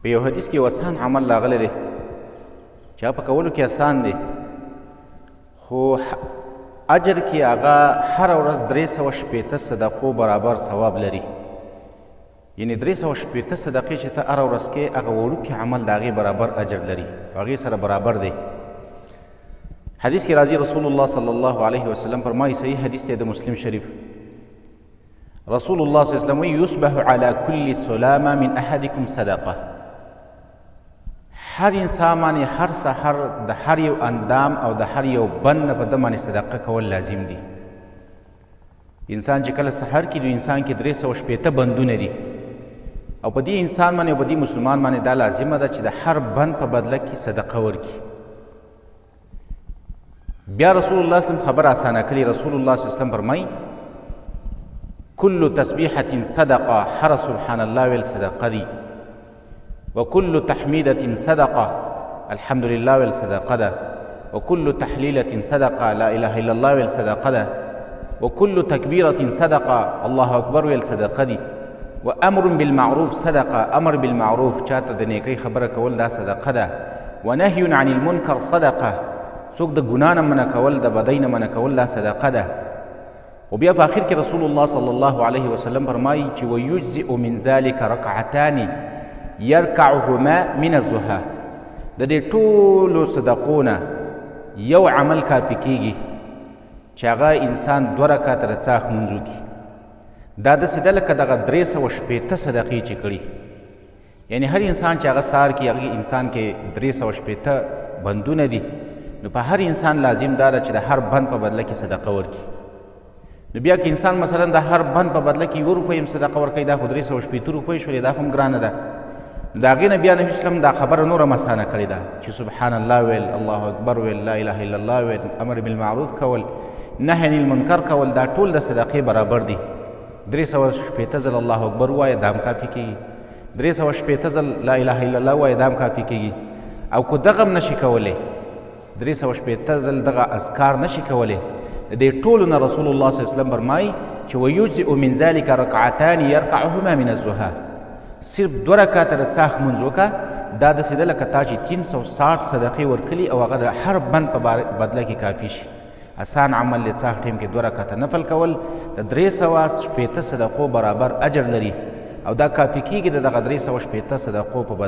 په یو حدیث کې یو آسان عمل راغلی دی چې هغه په کولو کې آسان دی، خو اجر کې هغه هره ورځ 360 صدقو برابر ثواب لري. یعنې 360 صدقې چې ته هره ورځ کې هغه وړوکی عمل د هغې برابر اجر لري، هغې سره برابر دی. حدیث کې راځي رسول الله صلی الله علیه وسلم فرمایي، صحیح حدیث دی د مسلم شریف، رسول الله صلی الله علیه وسلم وایي یصبح علی کل سلامه من احدکم صدقه. هر انسان باندې هر سحر د هر یو اندام او د هر یو بند نه په ده باندې صدقه کول لازم دي. انسان چې کله سحر کې نو انسان کې 360 بندونه دي، او په دې انسان باندې او په دې مسلمان باندې دا لازمه ده چې د هر بند په بدله کې صدقه ورکړي. بیا رسول الله صلی الله علیه وسلم خبر اسانه کړي. رسول الله صلی الله علیه وسلم فرمایي کل تسبیحة صدقه، هر سبحان الله ویل صدقه دي، وكل تحميدة صدقة، الحمد لله ویل صدقه ده، وكل تحليلة صدقه، لا اله الا الله ویل صدقه ده، وكل تكبيرة صدقه، الله اکبر ویل صدقه دي، وامر بالمعروف صدقه، امر بالمعروف چاته د نیکۍ خبره کول دا صدقه ده، ونهي عن المنکر صدقه، څوک د ګناه نه منع کول د بدۍ نه منع کول دا صدقه ده. و بیا په آخر کې رسول الله صلی الله علیه وسلم فرمایي چې ویجزئ من ذلك رکعتان یرکعهما من الضحی، د دې ټولو صدقو نه یو عمل کافي کیږي چې هغه انسان 2 رکعته د څاښ لمونځ وکړي. دا داسې ده لکه دغه 360 صدقې چې کړي. یعنې هر انسان چې هغه سهار کې هغه انسان کې 360 بندونه دي، نو په هر انسان لازم دا ده چې د هر بند په بدله کې صدقه ورکړي. نو بیا که انسان مثلا د هر بند په بدله کې 1 روپۍ هم صدقه ورکوي، دا خو 360 روپۍ شولې، دا هم ګرانه ده. د هغې نه بیا نبي اسلام دا خبره نوره مسانه کړې ده چې سبحان الله ویل، الله اکبر ویل، لا اله الا الله ویل، امر بالمعروف کول، نهی عن المنکر کول، دا ټول د صدقې برابر دي. 360 ځل الله اکبر ووایه دا هم کافي کېږي، 360 ځل لا اله الا الله ووایه دا هم کافي کېږي. او که دغه هم نشي کولی، 360 ځل دغه اذکار نشي کولی، د دې ټولو نه رسول الله صلی الله علیه وسلم فرمایي چې ویجزئ من ذلک رکعتان یرکعهما من الضحی، صرف 2 رکعته د څاښ لمونځ وکړه، دا داسې ده لکه تا چې 360 صدقې ورکړي او هغه د هر بند په بدله کې کافي شي. آسان عمل دی، څاښ ټیم کې 2 رکعته نفل کول د 360 صدقو برابر اجر لري، او دا کافي کېږي د دغه 360 صدقو په بدله